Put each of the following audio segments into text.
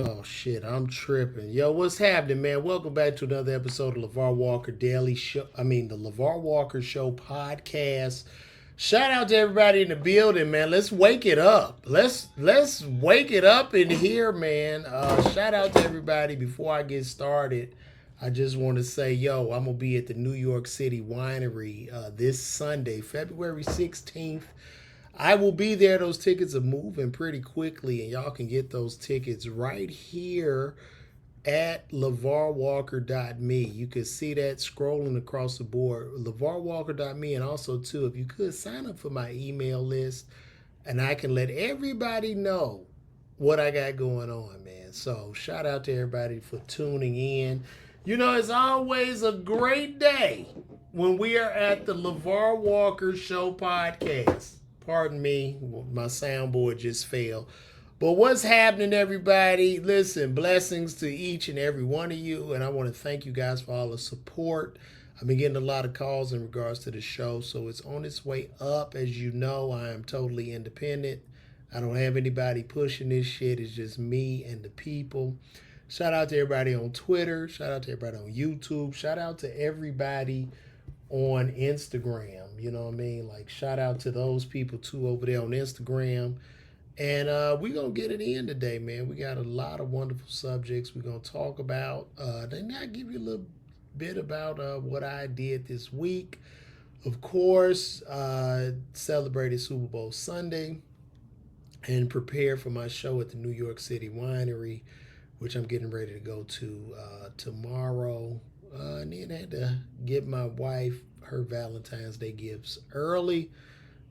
Oh shit, I'm tripping. Yo, what's happening, man? Welcome back to another episode of LaVar Walker Daily Show. The LaVar Walker Show podcast. Shout out to everybody in the building, man. Let's wake it up. Let's wake it up in here, man. Shout out to everybody. Before I get started, I just want to say, yo, I'm gonna be at the New York City Winery this Sunday, February 16th. I will be there. Those tickets are moving pretty quickly, and y'all can get those tickets right here at LaVarWalker.me. You can see that scrolling across the board, LaVarWalker.me, and also too, if you could sign up for my email list, and I can let everybody know what I got going on, man. So shout out to everybody for tuning in. You know, it's always a great day when we are at the LaVar Walker Show podcast. Pardon me, my soundboard just failed. But what's happening, everybody? Listen, blessings to each and every one of you. And I want to thank you guys for all the support. I've been getting a lot of calls in regards to the show. So it's on its way up. As you know, I am totally independent. I don't have anybody pushing this shit. It's just me and the people. Shout out to everybody on Twitter. Shout out to everybody on YouTube. Shout out to everybody on Instagram. You know what I mean? Like, shout out to those people too over there on Instagram. And we're going to get it in today, man. We got a lot of wonderful subjects we're going to talk about. Then I'll give you a little bit about what I did this week. Of course, celebrated Super Bowl Sunday and prepared for my show at the New York City Winery, which I'm getting ready to go to tomorrow. And then I had to give my wife her Valentine's Day gifts early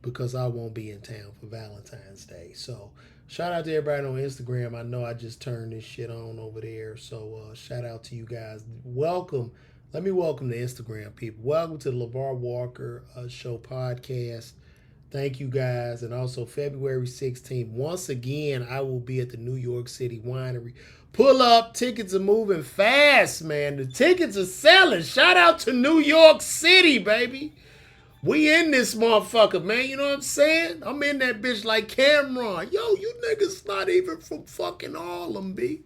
because I won't be in town for Valentine's Day. So shout out to everybody on Instagram. I know I just turned this shit on over there. So shout out to you guys. Welcome. Let me welcome the Instagram people. Welcome to the LaVar Walker Show podcast. Thank you guys. And also February 16th, once again, I will be at the New York City Winery. Pull up. Tickets are moving fast, man. The tickets are selling. Shout out to New York City, baby. We in this motherfucker, man. You know what I'm saying? I'm in that bitch like Cameron. Yo, you niggas not even from fucking Harlem, B.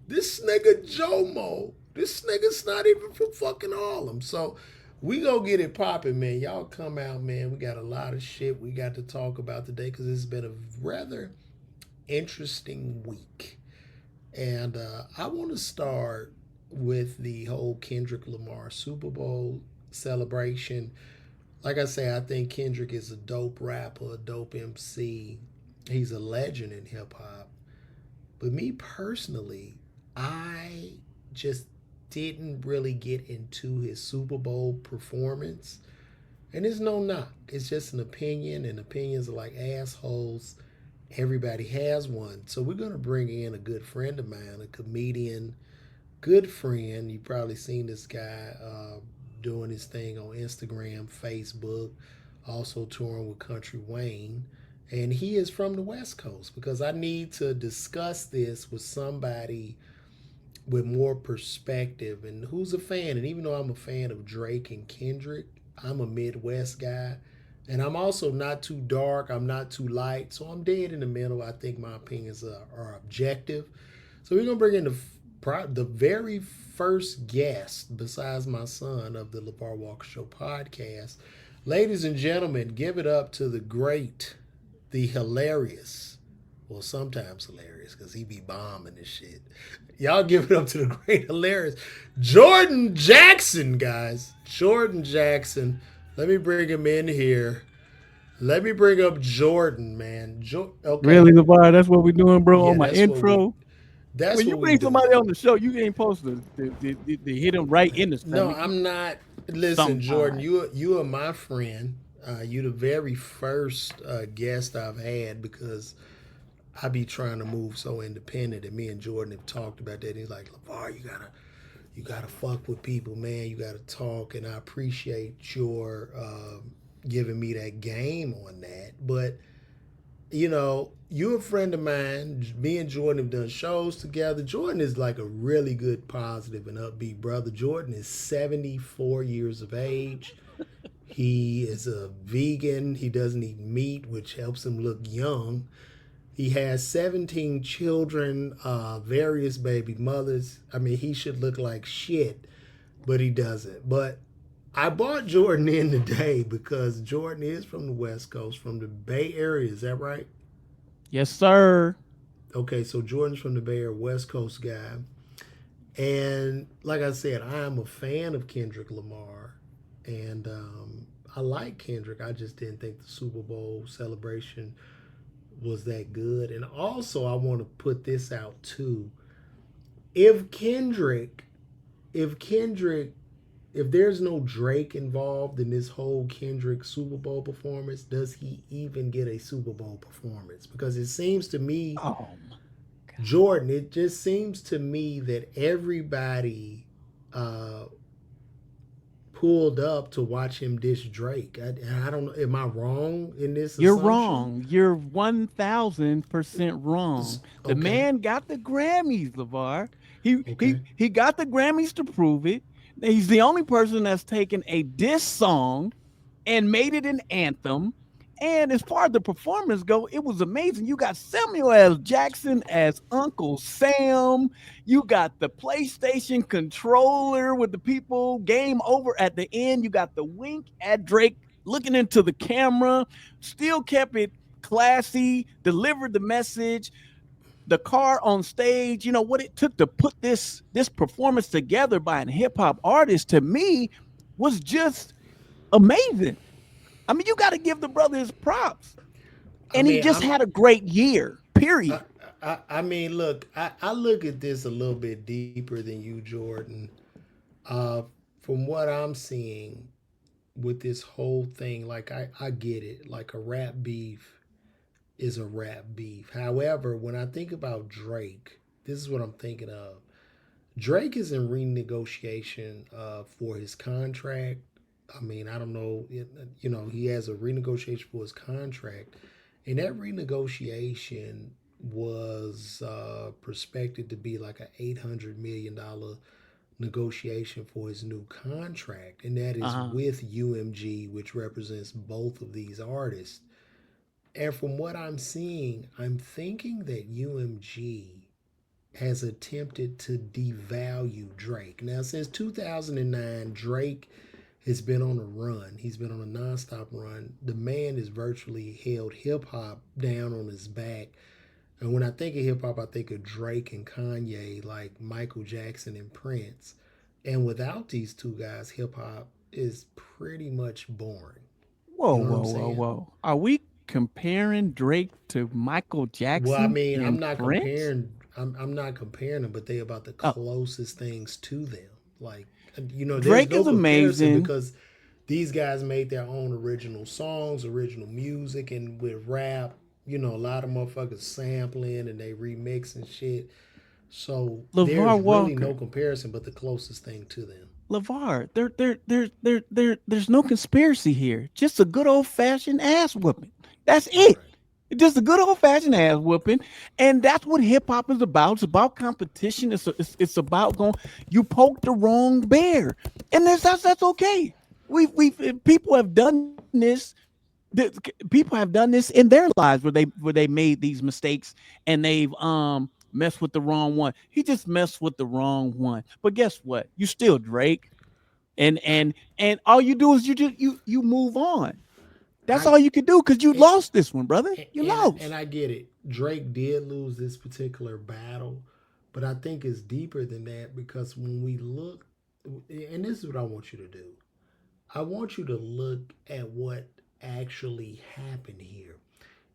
This nigga Jomo. This nigga's not even from fucking Harlem. So we gonna get it popping, man. Y'all come out, man. We got a lot of shit we got to talk about today because it's been a rather interesting week. And I want to start with the whole Kendrick Lamar Super Bowl celebration. Like I say, I think Kendrick is a dope rapper, a dope MC. He's a legend in hip hop. But me personally, I just didn't really get into his Super Bowl performance. And it's no knock. It's just an opinion, and opinions are like assholes. Everybody has one. So we're going to bring in a good friend of mine, a comedian, good friend. You've probably seen this guy doing his thing on Instagram, Facebook, also touring with Country Wayne. And he is from the West Coast because I need to discuss this with somebody with more perspective and who's a fan. And even though I'm a fan of Drake and Kendrick, I'm a Midwest guy. And I'm also not too dark. I'm not too light. So I'm dead in the middle. I think my opinions are objective. So we're going to bring in the very first guest besides my son of the LaVar Walker Show podcast. Ladies and gentlemen, give it up to the great, the hilarious, well, sometimes hilarious because he be bombing this shit. Y'all give it up to the great, hilarious Jordan Jackson, guys. Jordan Jackson. Let me bring him in here. Let me bring up Jordan, man. Okay. Really, LaVar? That's what we doing, bro, Yeah, on my that's what we intro? that's When you what we bring somebody doing. on the show, you ain't supposed to hit them right in the No, stomach. I'm not. Listen, Jordan, Sometimes. you are my friend. You the very first guest I've had because I be trying to move so independent, and me and Jordan have talked about that. He's like, LaVar, you gotta fuck with people, man. You gotta talk, and I appreciate your giving me that game on that. But you know, you're a friend of mine. Me and Jordan have done shows together. Jordan is like a really good, positive, and upbeat brother. Jordan is 74 years of age. He is a vegan. He doesn't eat meat, which helps him look young. He has 17 children, various baby mothers. I mean, he should look like shit, but he doesn't. But I brought Jordan in today because Jordan is from the West Coast, from the Bay Area. Is that right? Yes, sir. Okay, so Jordan's from the Bay Area, West Coast guy. And like I said, I am a fan of Kendrick Lamar. And I like Kendrick. I just didn't think the Super Bowl celebration was that good. And also, I want to put this out too. If Kendrick, if Kendrick, if there's no Drake involved in this whole Kendrick Super Bowl performance, does he even get a Super Bowl performance? Because it seems to me, Oh my God. Jordan, it just seems to me that everybody uh, pulled up to watch him dish Drake. I don't know. Am I wrong in this You're assumption? wrong. You're 1000% wrong. The Okay. man got the Grammys, LaVar. He he Okay. he got the Grammys to prove it. He's the only person that's taken a diss song and made it an anthem. And as far as the performance go, it was amazing. You got Samuel L. Jackson as Uncle Sam. You got the PlayStation controller with the people. Game over at the end. You got the wink at Drake looking into the camera. Still kept it classy. Delivered the message. The car on stage. You know what it took to put this performance together by a hip hop artist. To me, was just amazing. I mean, you got to give the brother his props. I And he mean, just had a great year, I, period. I mean, look, I look at this a little bit deeper than you, Jordan. Uh, from what I'm seeing with this whole thing, like I get it. Like a rap beef is a rap beef. However, when I think about Drake, this is what I'm thinking of. Drake is in renegotiation for his contract. I mean, I don't know. He has a renegotiation for his contract, and that renegotiation was prospected to be like an $800 million negotiation for his new contract, and that is Uh-huh. with UMG, which represents both of these artists. And from what I'm seeing, I'm thinking that UMG has attempted to devalue Drake. Now, since 2009, Drake has been on a run. He's been on a nonstop run. The man has virtually held hip hop down on his back. And when I think of hip hop, I think of Drake and Kanye, like Michael Jackson and Prince. And without these two guys, hip hop is pretty much boring. Whoa, You know what I'm whoa, whoa, saying? whoa. Are we comparing Drake to Michael Well, I Jackson mean, I'm and not Prince? comparing. I'm not comparing them, but they about the Oh, closest things to them. Like, there's Drake no is comparison amazing. because these guys made their own original songs, original music, and with rap, a lot of motherfuckers sampling and they remix and shit. So LaVar there's really no Walker. comparison, but the closest thing to them. LaVar, there's no conspiracy here. Just a good old fashioned ass whooping. That's it. Right. Just a good old fashioned ass whooping, and that's what hip hop is about. It's about competition. It's about going. You poked the wrong bear, and that's okay. We people have done this. People have done this in their lives where they made these mistakes and they've messed with the wrong one. He just messed with the wrong one. But guess what? You still Drake, and I, and and all you do is you move on. That's I, all you could do because you and, lost this one, brother. You and lost. I get it. Drake did lose this particular battle, but I think it's deeper than that because when we look, and this is what I want you to do. I want you to look at what actually happened here.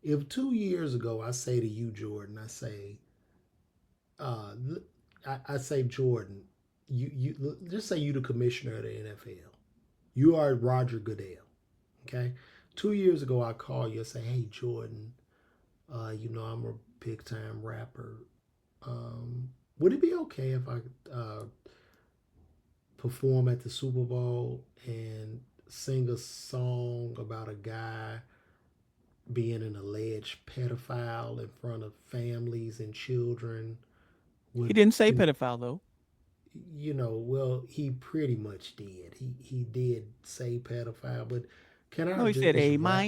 If 2 years ago I say to you, Jordan, uh, I say, Jordan, you just say you the commissioner of the NFL. You are Roger Goodell. Okay. 2 years ago I call you and say, hey Jordan, I'm a big time rapper. Would it be okay if I perform at the Super Bowl and sing a song about a guy being an alleged pedophile in front of families and children? He Would didn't say you pedophile though. well, he pretty much did. He did say pedophile, but Can I No, he object? said It's A rap.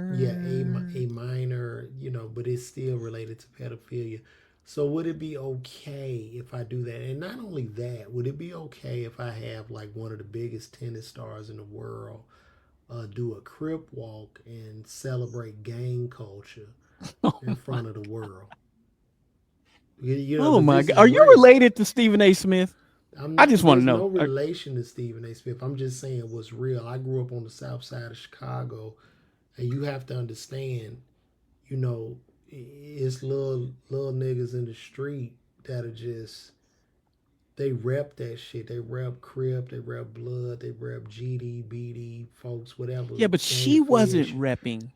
Yeah, minor. a minor, but it's still related to pedophilia. So would it be okay if I do that? And not only that, would it be okay if I have like one of the biggest tennis stars in the world do a crip walk and celebrate gang culture Oh in my, front of the world? oh Because my this God. is Are you real. related to Stephen A. Smith? I'm I not. just want to There's no know. relation to Stephen A. Smith. I'm just saying what's real. I grew up on the south side of Chicago, and you have to understand, you know, it's little niggas in the street that are just they rep that shit. They rep Crip, they rep Blood, they rep GD, BD, folks, whatever Yeah, but gang she wasn't affiliation. repping.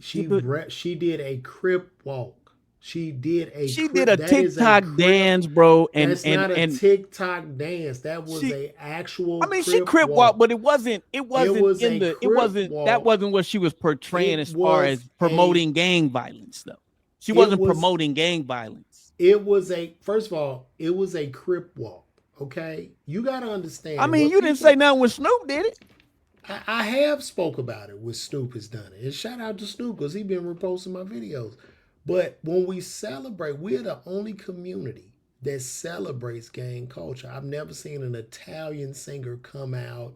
She But rep. She did a Crip walk. She did a she did a Crip. That is a TikTok Crip. dance, bro, and That's and not a and TikTok dance. That was she. a actual I mean, she Crip crip walk, walk. but it wasn't. It It wasn't was in a the. It Crip wasn't. That walk. wasn't what she was portraying It as far as was a promoting gang violence, though. She it wasn't was promoting gang violence. it was a first of all, it was a Crip walk. Okay? You gotta I understand mean, what you didn't say people nothing when Snoop did it. I have spoke about it when Snoop has done it. And shout out to Snoop because he been reposting my videos. But when we celebrate, we're the only community that celebrates gang culture. I've never seen an Italian singer come out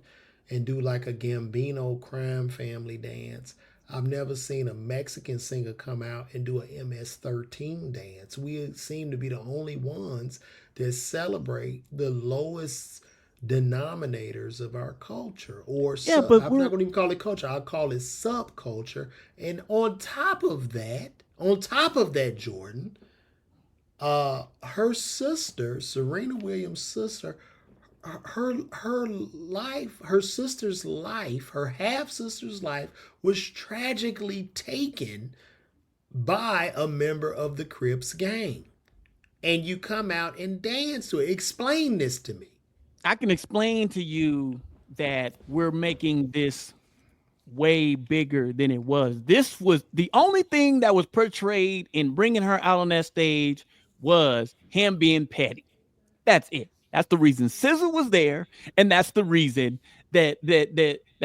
and do like a Gambino crime family dance. I've never seen a Mexican singer come out and do a MS-13 dance. We seem to be the only ones that celebrate the lowest denominators of our culture or Yeah, sub. but I'm not we're going to even call it culture. I'll call it subculture. And on top of that, Jordan, her sister, Serena Williams' sister, her life, her sister's life, her half sister's life was tragically taken by a member of the Crips gang. And you come out and dance to it. Explain this to me. I can explain to you that we're making this way bigger than it was. This was the only thing that was portrayed in bringing her out on that stage was him being petty. That's it. That's the reason SZA was there, and that's the reason that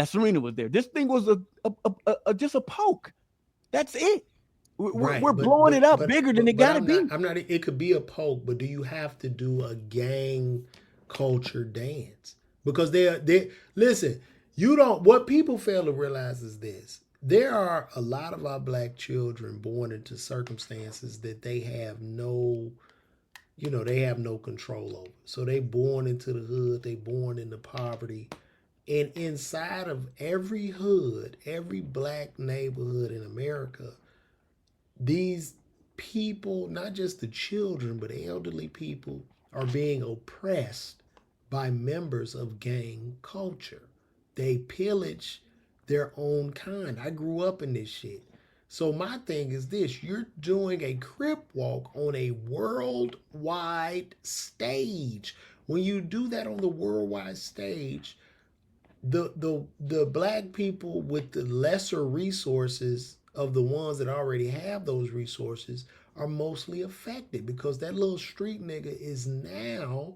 Serena was there. This thing was just a poke. That's it. We're Right, blowing it up bigger than it but got to be. I'm not. It could be a poke, but do you have to do a gang culture dance? Because they listen. You don't. What people fail to realize is this: there are a lot of our black children born into circumstances that they have no, they have no control over. So they born into the hood. They born into poverty. And inside of every hood, every black neighborhood in America, these people, not just the children, but elderly people, are being oppressed by members of gang culture. They pillage their own kind. I grew up in this shit. So my thing is this: you're doing a Crip walk on a worldwide stage. When you do that on the worldwide stage, the black people with the lesser resources of the ones that already have those resources are mostly affected because that little street nigga is now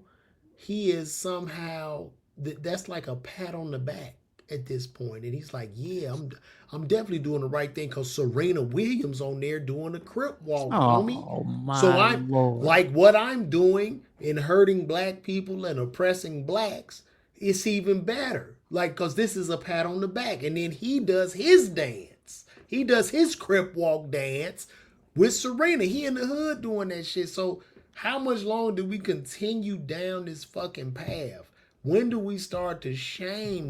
he is somehow that's like a pat on the back at this point, and he's like, yeah, I'm definitely doing the right thing because Serena Williams on there doing the Crip walk, homie. Oh So my I'm Lord. like what I'm doing in hurting black people and oppressing blacks, it's even better. Like, because this is a pat on the back. And then he does his dance. He does his Crip walk dance with Serena. He in the hood doing that shit. So how much longer do we continue down this fucking path? When do we start to shame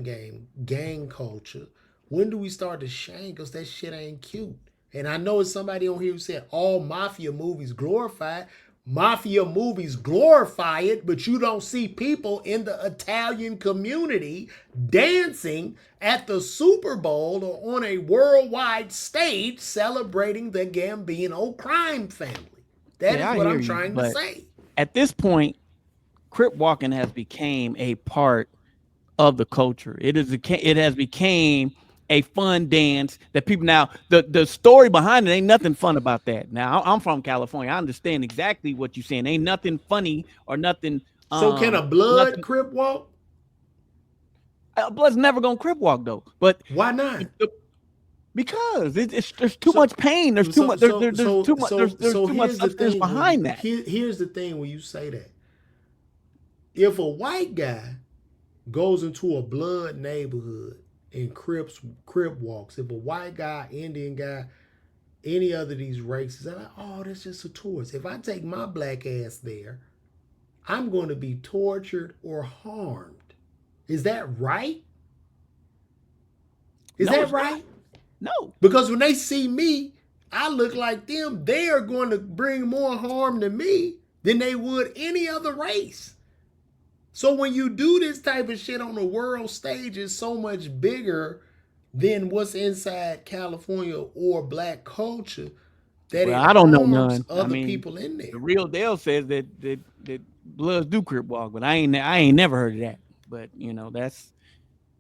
gang culture? When do we start to shame? Because that shit ain't cute. And I know it's somebody on here who said all mafia movies glorify it. Mafia movies glorify it, but you don't see people in the Italian community dancing at the Super Bowl or on a worldwide stage celebrating the Gambino crime family. That is I what hear I'm you, trying to but say. at this point, Crip walking has became a part of the culture. It has became a fun dance that people now the story behind it ain't nothing fun about that. Now I'm from California. I understand exactly what you're saying. Ain't nothing funny or nothing So can a blood nothing. Crip walk? Blood's never gonna Crip Walk though. But Why not? because there's too much pain. There's too much. There's too much. There's too much here's the substance thing. behind that. Here's the thing when you say that. If a white guy goes into a blood neighborhood and Crip walks, if a white guy, Indian guy, any other of these races, they're like, oh, that's just a tourist. If I take my black ass there, I'm going to be tortured or harmed. Is that right? Is that right? No. Because when they see me, I look like them. They are going to bring more harm to me than they would any other race. So when you do this type of shit on the world stage, it's so much bigger than what's inside California or black culture that I don't know harms none. other people in there. The real Dale says that Bloods do Crip Walk, but I ain't never heard of that. But that's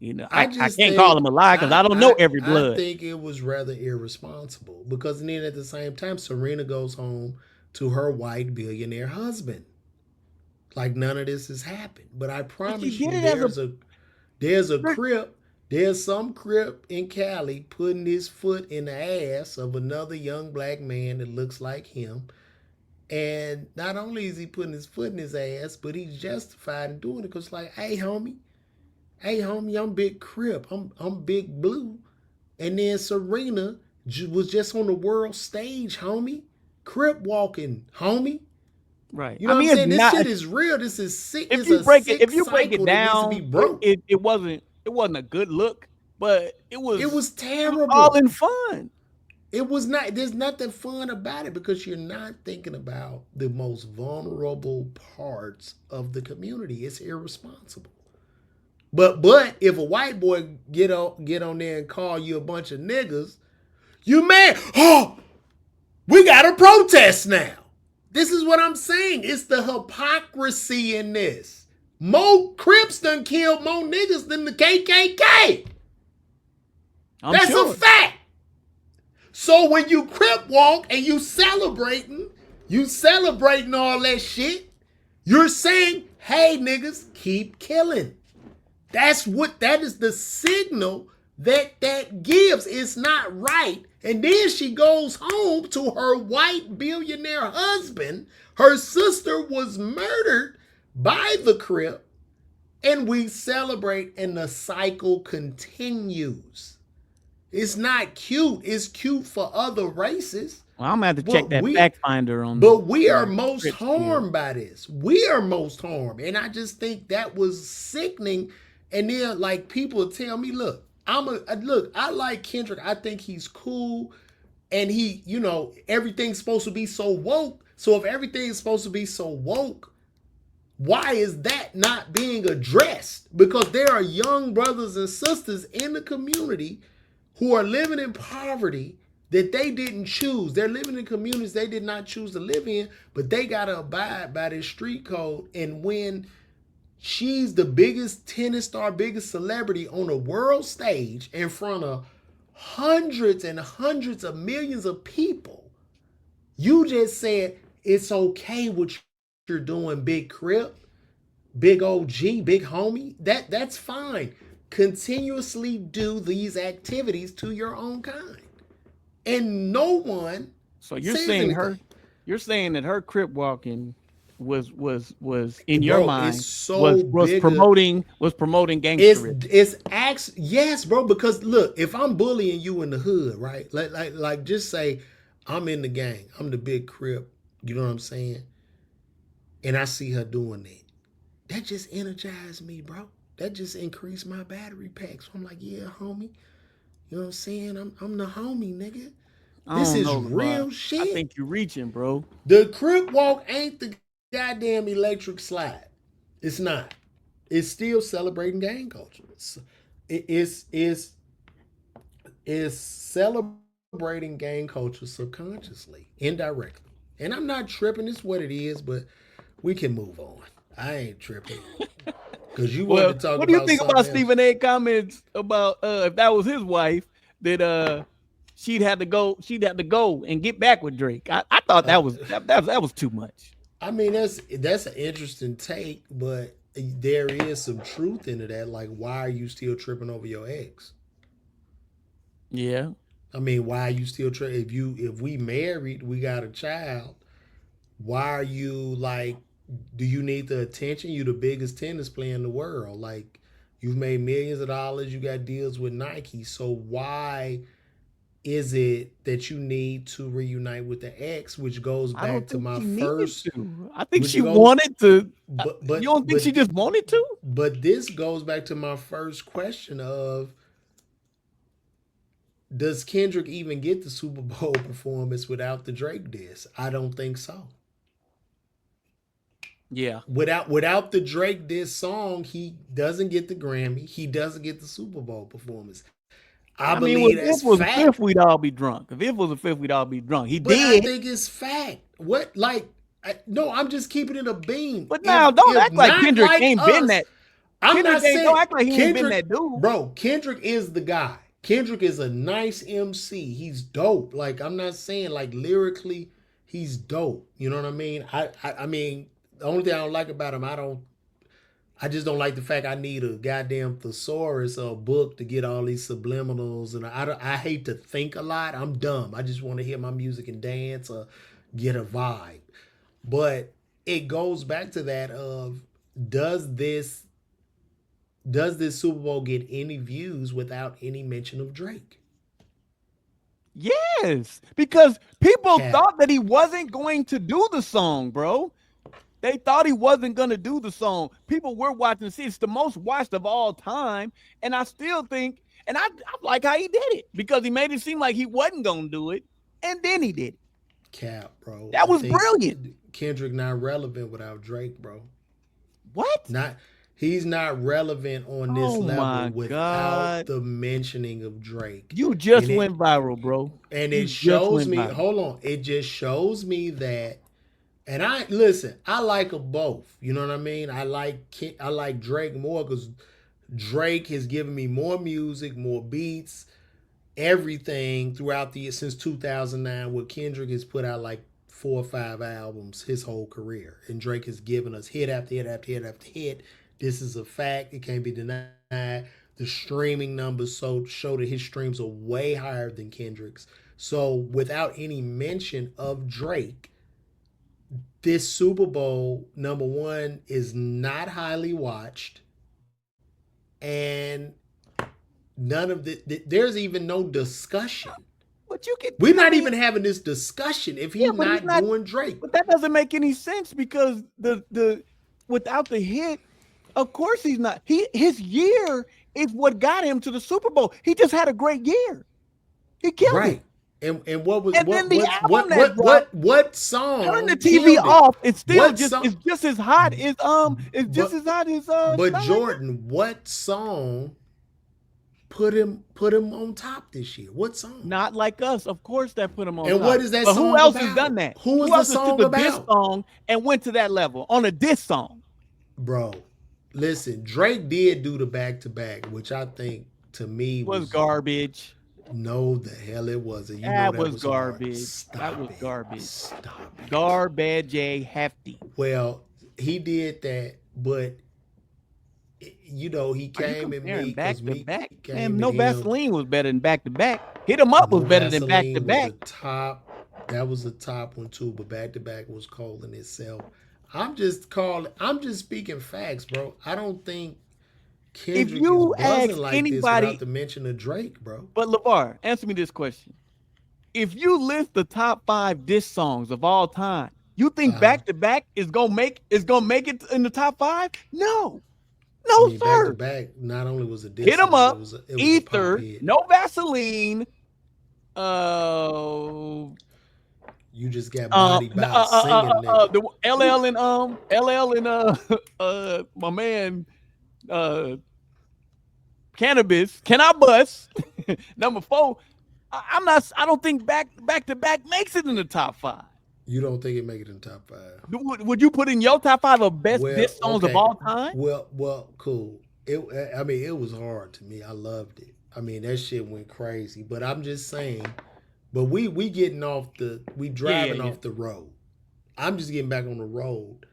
I can't call him a lie because I don't know every Blood. I think it was rather irresponsible because then at the same time, Serena goes home to her white billionaire husband. Like none of this has happened. But I promise you, there's a Crip. There's some Crip in Cali putting his foot in the ass of another young black man that looks like him. And not only is he putting his foot in his ass, but he's justified in doing it because like, hey homie, I'm Big Crip. I'm Big Blue. And then Serena was just on the world stage, homie. Crip walking, homie. Right. You know what I'm saying? This shit is real. This is sick. If you break it down, it wasn't a good look, but it was terrible. It was all in fun. It was not. There's nothing fun about it because you're not thinking about the most vulnerable parts of the community. It's irresponsible. But if a white boy get on there and call you a bunch of niggas, you mad? Oh, we got to protest now. This is what I'm saying. It's the hypocrisy in this. More Crips done killed more niggas than the KKK. That's a fact. So when you Crip walk and you celebrating all that shit, you're saying, hey niggas, keep killing. That is the signal that gives. It's not right. And then she goes home to her white billionaire husband. Her sister was murdered by the Crip. And we celebrate and the cycle continues. It's not cute. It's cute for other races. Well, I'm going to have to check that fact finder on. But we are most harmed by this. We are most harmed. And I just think that was sickening. And then like people tell me, look, I like Kendrick. I think he's cool. And he, everything's supposed to be so woke. So if everything's supposed to be so woke, why is that not being addressed? Because there are young brothers and sisters in the community who are living in poverty that they didn't choose. They're living in communities they did not choose to live in, but they got to abide by this street code. And when she's the biggest tennis star, biggest celebrity on a world stage in front of hundreds and hundreds of millions of people, you just said it's okay what you're doing, Big Crip, Big OG, Big Homie. That's fine. Continuously do these activities to your own kind. And no one. So you're saying anything. You're saying that her Crip walking was in your mind so was promoting gangsterism. It's yes, bro. Because look, if I'm bullying you in the hood, right? Like just say I'm in the gang, I'm the Big Crip. You know what I'm saying? And I see her doing that. That just energized me, bro. That just increased my battery pack. So I'm like, yeah, homie. You know what I'm saying? I'm the homie, nigga. This is real shit. I think you're reaching, bro. The Crip walk ain't the goddamn electric slide. It's not. It's still celebrating gang culture. It's celebrating gang culture subconsciously, indirectly. And I'm not tripping. It's what it is, but we can move on. I ain't tripping. Because you wanted to talk about. What do you think about Stephen A. comments about if that was his wife, that she'd have to go and get back with Drake? I thought that was too much. I mean, that's an interesting take, but there is some truth into that. Like, why are you still tripping over your ex? Yeah. I mean, why are you still tripping? If we married, we got a child. Why are you like? Do you need the attention? You the biggest tennis player in the world. Like, you've made millions of dollars. You got deals with Nike. So why is it that you need to reunite with the ex, which goes I don't back to think my she needed first, to. I think which she goes, wanted to. but You but don't think but she just wanted to? but this goes back to my first question of, does Kendrick even get the Super Bowl performance without the Drake diss? I don't think so. Yeah. Without the Drake diss song, he doesn't get the Grammy. He doesn't get the Super Bowl performance. I I mean, believe if that's it was a fact. fifth, we'd all be drunk. If it was a fifth, we'd all be drunk. He But I did. think it's fact. What like no, I'm just keeping it a beam. But now, don't If act like not Kendrick like ain't been us, that. I'm Kendrick not ain't, saying don't act like he ain't been Kendrick, that dude. bro. Kendrick is the guy. Kendrick is a nice MC. He's dope. Like, I'm not saying like lyrically, he's dope. You know what I mean? I mean, the only thing I don't like about him, I just don't like the fact I need a goddamn thesaurus or a book to get all these subliminals, and I hate to think a lot. I'm dumb. I just want to hear my music and dance or get a vibe. But it goes back to that of, does this does this Super Bowl get any views without any mention of Drake? Yes, because people Cap. thought that he wasn't going to do the song, bro. They thought he wasn't going to do the song. People were watching to see. It's the most watched of all time. And I still think, and I like how he did it, because he made it seem like he wasn't going to do it. And then he did it. Cap, bro. That was brilliant. Kendrick not relevant without Drake, bro. What? He's not relevant on this level without God. the mentioning of Drake. You just went viral, bro. And it shows me, hold on, it just shows me that, and I like them both. You know what I mean? I like Drake more because Drake has given me more music, more beats, everything throughout the year since 2009. Where Kendrick has put out like 4 or 5 albums his whole career, and Drake has given us hit after hit after hit after hit. This is a fact. It can't be denied. The streaming numbers show that his streams are way higher than Kendrick's. So without any mention of Drake, this Super Bowl, number one, is not highly watched, and none of there's even no discussion. But you can. We're not even having this discussion if he's not doing Drake. But that doesn't make any sense, because the without the hit, of course he's not. His year is what got him to the Super Bowl. He just had a great year. He killed it. And what was and what then the what song? Turn the TV off. It's still it's just as hot as as hot as But Jordan, what song put him on top this year? What song? Not Like Us, of course, that put him on. And top. what is that but song who else about? has done that? Who is the song about? Diss song and went to that level on a diss song. Bro, listen, Drake did do the back-to-back, which I think to me was garbage. No, the hell it wasn't. That was garbage. That was garbage. Stop it. Garbage hefty. Well, he did that, but you know, he came in me back to back. Man, no Vaseline was better than back to back. Hit 'em up was better than back to back. That was the top one too, but back to back was cold in itself. I'm just speaking facts, bro. I don't think Kendrick if you is ask like anybody, this without the mention of Drake, bro. But LaVar, answer me this question: if you list the top 5 diss songs of all time, you think back to back is gonna make it in the top 5? No, sir. Back to back, not only was it diss, hit 'em up, it was Ether, no Vaseline. You just got body by singing the LL and my man Cannabis. Can I bust? Number 4. I don't think back to back makes it in the top 5. You don't think it make it in the top 5? Would you put in your top 5 of best diss songs of all time? Well, cool. It was hard to me. I loved it. I mean, that shit went crazy. But I'm just saying. But we driving off the road. I'm just getting back on the road.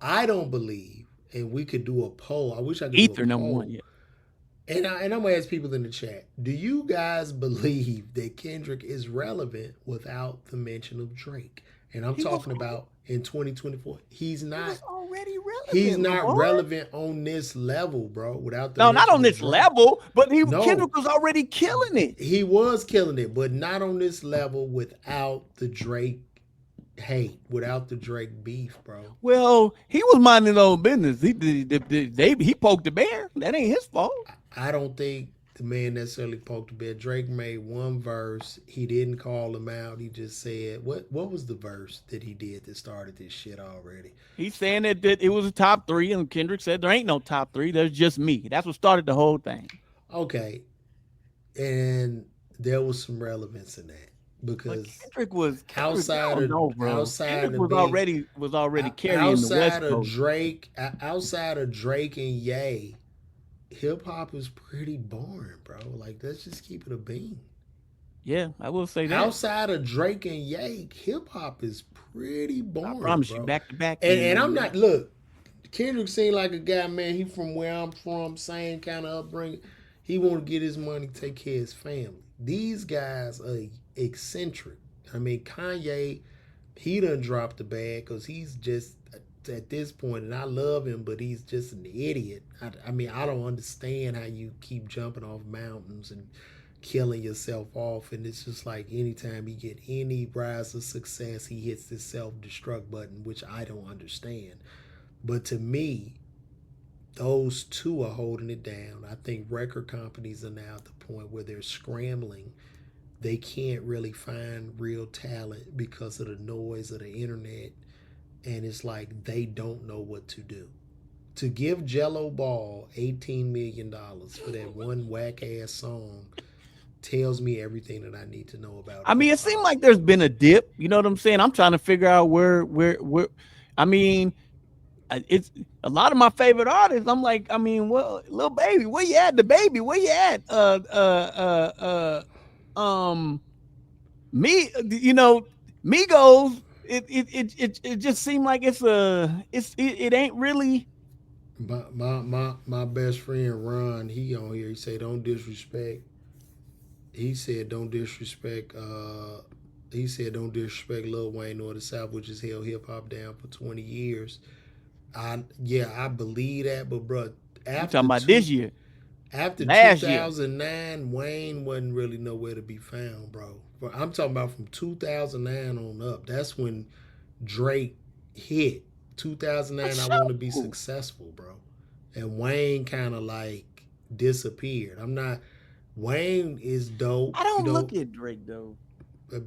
I don't believe, and we could do a poll. I wish I could do Ether a number poll. one, yeah. And I'm gonna ask people in the chat: do you guys believe that Kendrick is relevant without the mention of Drake? And I'm talking about in 2024. He's not. He was already relevant. He's not LaVar. relevant on this level, bro. Without the No, not mention on of this Drake. level, but No. Kendrick was already killing it. He was killing it, but not on this level without the Drake hate, without the Drake beef, bro. Well, he was minding his own business. He poked the bear. That ain't his fault. I don't think the man necessarily poked the bear. Drake made one verse. He didn't call him out. He just said, what was the verse that he did that started this shit already? He's saying that it was a top three, and Kendrick said there ain't no top three. There's just me. That's what started the whole thing. Okay. And there was some relevance in that. Because Kendrick was outside of Kendrick was already carrying the West Coast. Outside of Drake and Ye, hip hop is pretty boring, bro. Like, let's just keep it a bean. Yeah, I will say that. Outside of Drake and Ye, hip hop is pretty boring. I promise bro. you, back to back. And I'm not. Look, Kendrick seemed like a guy, man. He from where I'm from, same kind of upbringing. He want to get his money, take care of his family. These guys are eccentric. I mean, Kanye, he done dropped the bag because he's just at this point, and I love him, but he's just an idiot. I mean, I don't understand how you keep jumping off mountains and killing yourself off, and it's just like anytime he get any rise of success, he hits this self-destruct button, which I don't understand. But to me, those two are holding it down. I think record companies are now at the point where they're scrambling. They can't really find real talent because of the noise of the internet, and it's like they don't know what to do. To give Jello Ball $18 million for that one whack-ass song tells me everything that I need to know about it. I mean, it seemed like there's been a dip. You know what I'm saying? I'm trying to figure out where. I mean, it's a lot of my favorite artists. I'm like, I mean, well, Lil Baby, where you at? The Baby, where you at? Me, you know, Migos. It just seemed like it ain't really. My best friend Ron, he on here. He said don't disrespect. He said don't disrespect. He said don't disrespect Lil Wayne or the South, which has held hip hop down for 20 years. I believe that, but bro, after talking about this year, after 2009, Wayne wasn't really nowhere to be found, bro. But I'm talking about from 2009 on up. That's when Drake hit. 2009, I want to be successful, bro. And Wayne kind of like disappeared. Wayne is dope. I don't look at Drake though.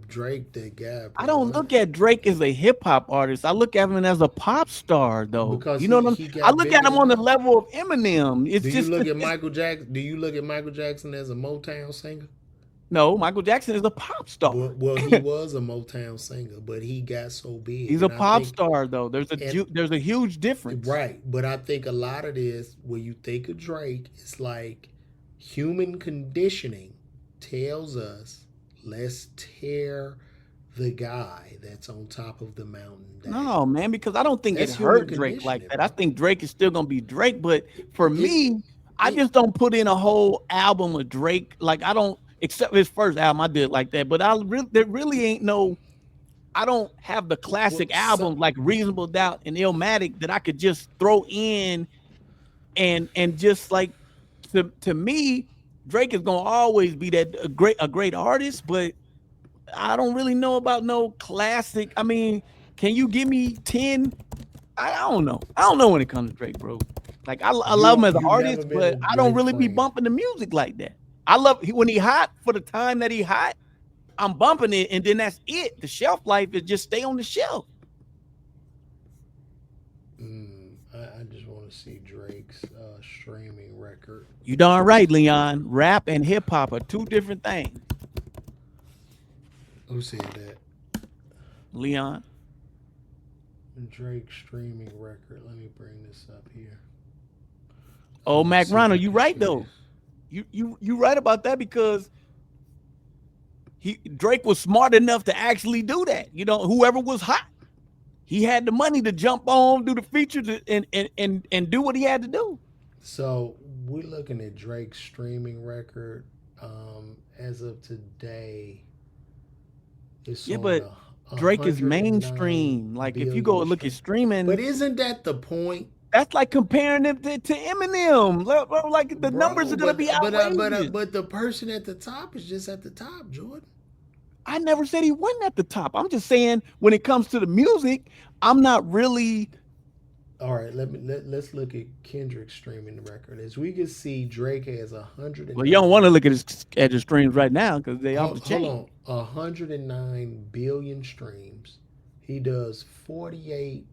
Drake, that guy. Bro. I don't look at Drake as a hip hop artist. I look at him as a pop star, though. Because you know what I look at him on the level of Eminem. Do you look at Michael Jackson? Do you look at Michael Jackson as a Motown singer? No, Michael Jackson is a pop star. Well, he was a Motown singer, but he got so big. He's a pop star, though. There's a huge difference, right? But I think a lot of this, when you think of Drake, it's like human conditioning tells us, let's tear the guy that's on top of the mountain down. No, man, because I don't think it hurt Drake like that. Bro. I think Drake is still going to be Drake. But for me, I just don't put in a whole album of Drake. Like, I don't, except his first album, I did like that. But there really ain't no, I don't have the classic albums like Reasonable Doubt and Illmatic that I could just throw in and just like, to me, Drake is gonna always be a great artist, but I don't really know about no classic. I mean, can you give me 10? I don't know. I don't know when it comes to Drake, bro. Like I love him as an artist, but I don't really be bumping the music like that. I love when he hot for the time that he hot. I'm bumping it, and then that's it. The shelf life is just stay on the shelf. I just want to see Drake's streaming record. You darn right, Leon. Rap and hip hop are two different things. Who said that? Leon. Drake streaming record. Let me bring this up here. Oh, Mac Ronald, you right though. You right about that because Drake was smart enough to actually do that. You know, whoever was hot. he had the money to jump on, do the features, and do what he had to do. So we're looking at Drake's streaming record. As of today, it's Yeah, on but a Drake is 109 mainstream. Like if you go billion look at stream. But streaming, isn't that the point, that's like comparing him to Eminem. Like the numbers bro? are gonna be outrageous. But the person at the top is just at the top, Jordan. I never said he wasn't at the top. I'm just saying when it comes to the music, I'm not really. All right, let's look at Kendrick's streaming record. As we can see, Drake has Well, you don't want to 109. look at his streams right now because they off the Hold chain. on, 109 billion streams. He does 48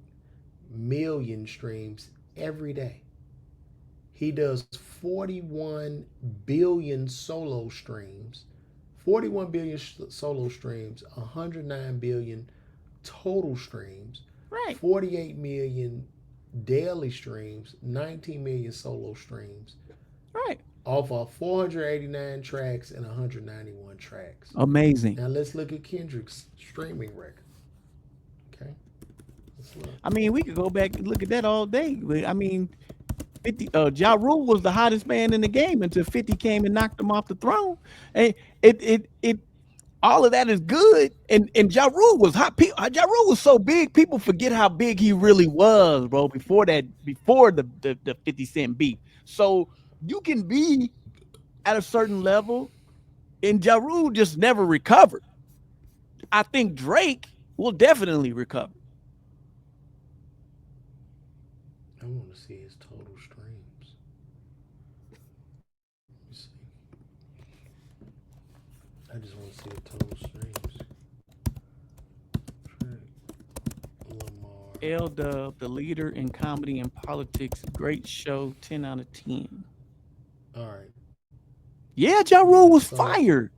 million streams every day. He does 41 billion solo streams, 41 billion solo streams, 109 billion total streams, Right. 48 million daily streams, 19 million solo streams, Right. off of 489 tracks and 191 tracks. Amazing. Now let's look at Kendrick's streaming record. Okay, let's look. I mean, we could go back and look at that all day. I mean, 50 Ja Rule was the hottest man in the game until 50 came and knocked him off the throne. And it all of that is good. And Ja Rule was hot. Ja Rule was so big, people forget how big he really was, bro, before the 50 Cent beat. So you can be at a certain level, and Ja Rule just never recovered. I think Drake will definitely recover. I want to see his total streams. Let me see. I just want to see the total streams. Lamar. L Dub, the leader in comedy and politics, great show, 10 out of 10. All right. Yeah, Ja Rule was So fired.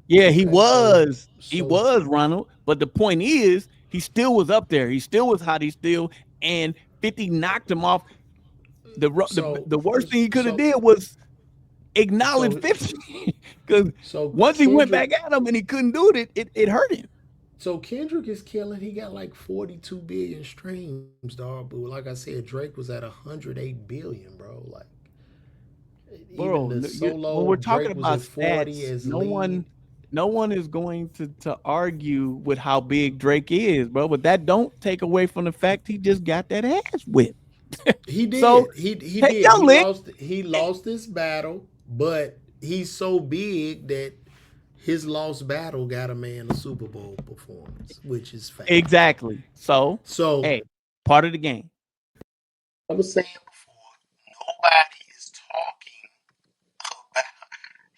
Yeah, he okay. So was. He so was, Ronald. But the point is, he still was up there. He still was hot. He still, and 50 knocked him off. The worst thing he could have so did was acknowledge so 50. Because so once he went Kendrick. back at him and he couldn't do it hurt him. So Kendrick is killing. He got like 42 billion streams, dog. But like I said, Drake was at 108 billion, bro. Like even Bro, the when solo, we're talking Drake was about at 40 stats, as no one lead. is going to argue with how big Drake is, bro. But that don't take away from the fact he just got that ass whipped. He So did. He take did. your lick. He lost this battle, but he's so big that his lost battle got a man a Super Bowl performance, which is fact. Exactly. So, So hey, part of the game. I was saying before, nobody is talking about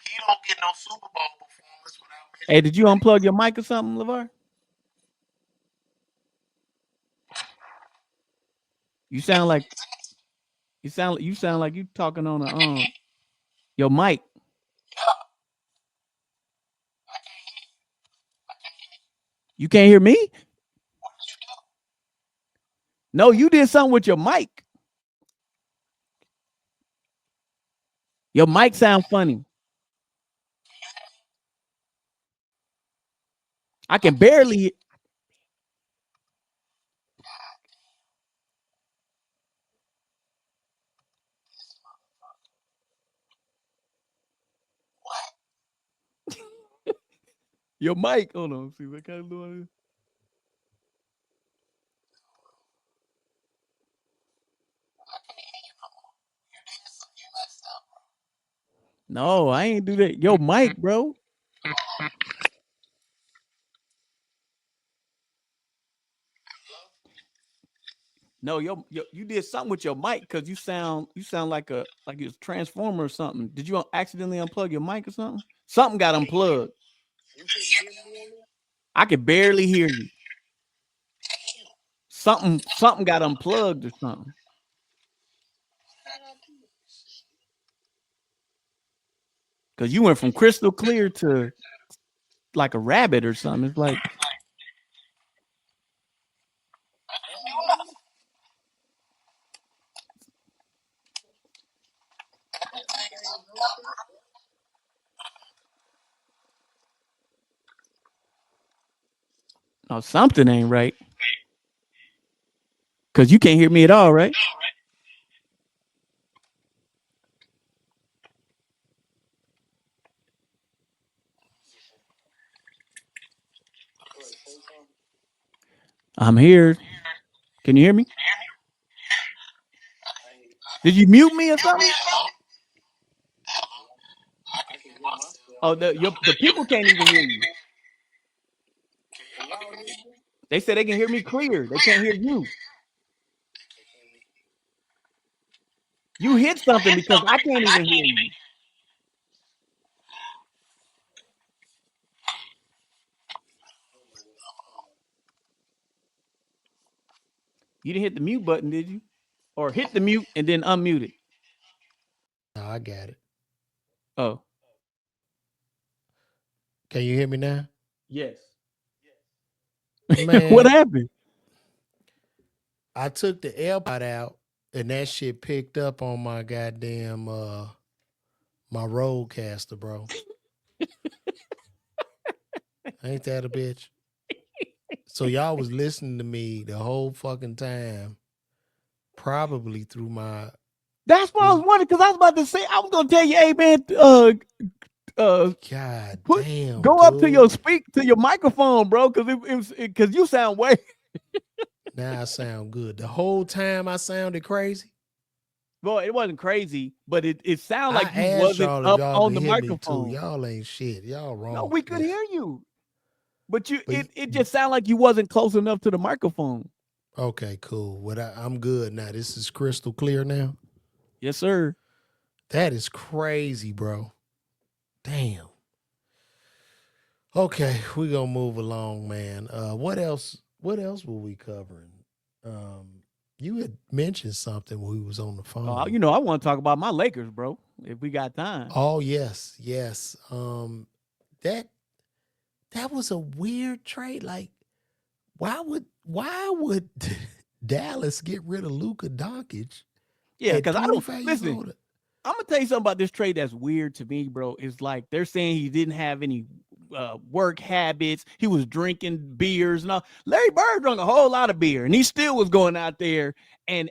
he don't get no Super Bowl performance without Hey, mentioning did you Drake. unplug your mic or something, LaVar? You sound like you sound like you talking on a your mic. You can't hear me? No, you did something with your mic. Your mic sound funny. I can barely. Your mic. Hold on. See what kind of doing this? No, I ain't do that. Your mic, bro. No, you did something with your mic because you sound like it's a transformer or something. Did you accidentally unplug your mic or something? Something got unplugged. I could barely hear you. Something got unplugged or something. Because you went from crystal clear to like a rabbit or something. It's like oh, something ain't right. Because you can't hear me at all, right? I'm here. Can you hear me? Did you mute me or something? Oh, the people can't even hear you. They said they can hear me clear. They can't hear you. You hit something because I can't even hear you. You didn't hit the mute button, did you? Or hit the mute and then unmute it? No, I got it. Oh. Can you hear me now? Yes. Man, what happened? I took the AirPod out and that shit picked up on my goddamn my Rodecaster, bro. Ain't that a bitch? So y'all was listening to me the whole fucking time, probably through my. That's what I was wondering because I was about to say I was gonna tell you, hey man, God put, damn, go dude. up to your microphone, bro, because you sound way. Now I sound good. The whole time I sounded crazy. Well, it wasn't crazy, but it sounded like I you asked wasn't y'all if up y'all on could the hear me too. microphone. Y'all ain't shit. Y'all wrong. No, we could this. hear you, but it just sounded like you wasn't close enough to the microphone. Okay, cool. What I'm good now. This is crystal clear now. Yes, sir. That is crazy, bro. Damn. Okay, we gonna move along, man. What else? What else were we covering? You had mentioned something when we was on the phone. I want to talk about my Lakers, bro. If we got time. Oh yes, yes. That was a weird trade. Like, why would Dallas get rid of Luka Doncic? Yeah, because I don't listen. Older? I'm gonna tell you something about this trade that's weird to me, bro. It's like they're saying he didn't have any work habits. He was drinking beers and all. Larry Bird drank a whole lot of beer, and he still was going out there and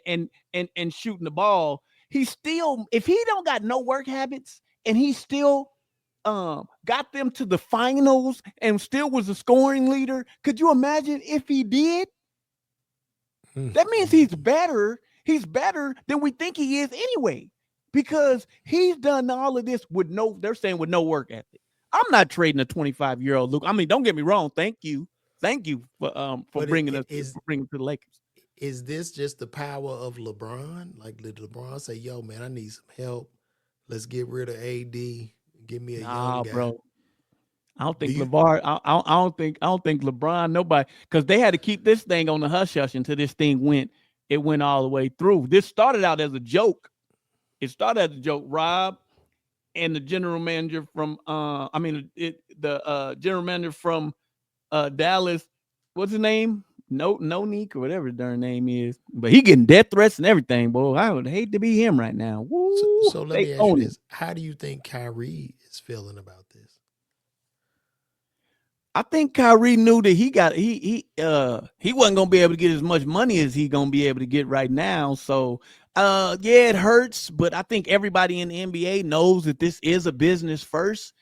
shooting the ball. He still, if he don't got no work habits, and he still got them to the finals and still was a scoring leader. Could you imagine if he did? That means he's better. He's better than we think he is anyway, because he's done all of this with they're saying with no work ethic. I'm not trading a 25-year-old Luke. I mean, don't get me wrong. Thank you for bringing us to the Lakers. Is this just the power of LeBron? Like, did LeBron say, "Yo, man, I need some help. Let's get rid of AD. Give me a young guy." Bro. I don't think LaVar. I don't think LeBron. Nobody, because they had to keep this thing on the hush hush until this thing went all the way through. This started out as a joke. It started as a joke. Rob and the general manager from the general manager from Dallas. What's his name? No Neek or whatever his darn name is. But he getting death threats and everything, boy. I would hate to be him right now. Woo, so let me ask you this: how do you think Kyrie is feeling about this? I think Kyrie knew that he wasn't gonna be able to get as much money as he gonna be able to get right now. So yeah, it hurts, but I think everybody in the NBA knows that this is a business first.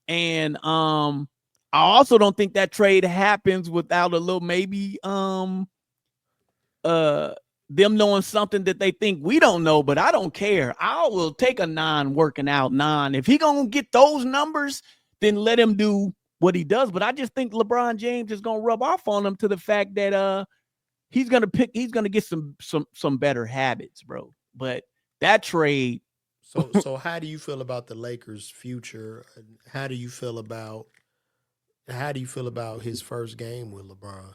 And I also don't think that trade happens without a little maybe them knowing something that they think we don't know, but I don't care. I will take a working out. If he gonna get those numbers, then let him do what he does. But I just think LeBron James is gonna rub off on him to the fact that he's gonna get some better habits, bro. But that trade. So how do you feel about the Lakers' future? How do you feel about his first game with LeBron?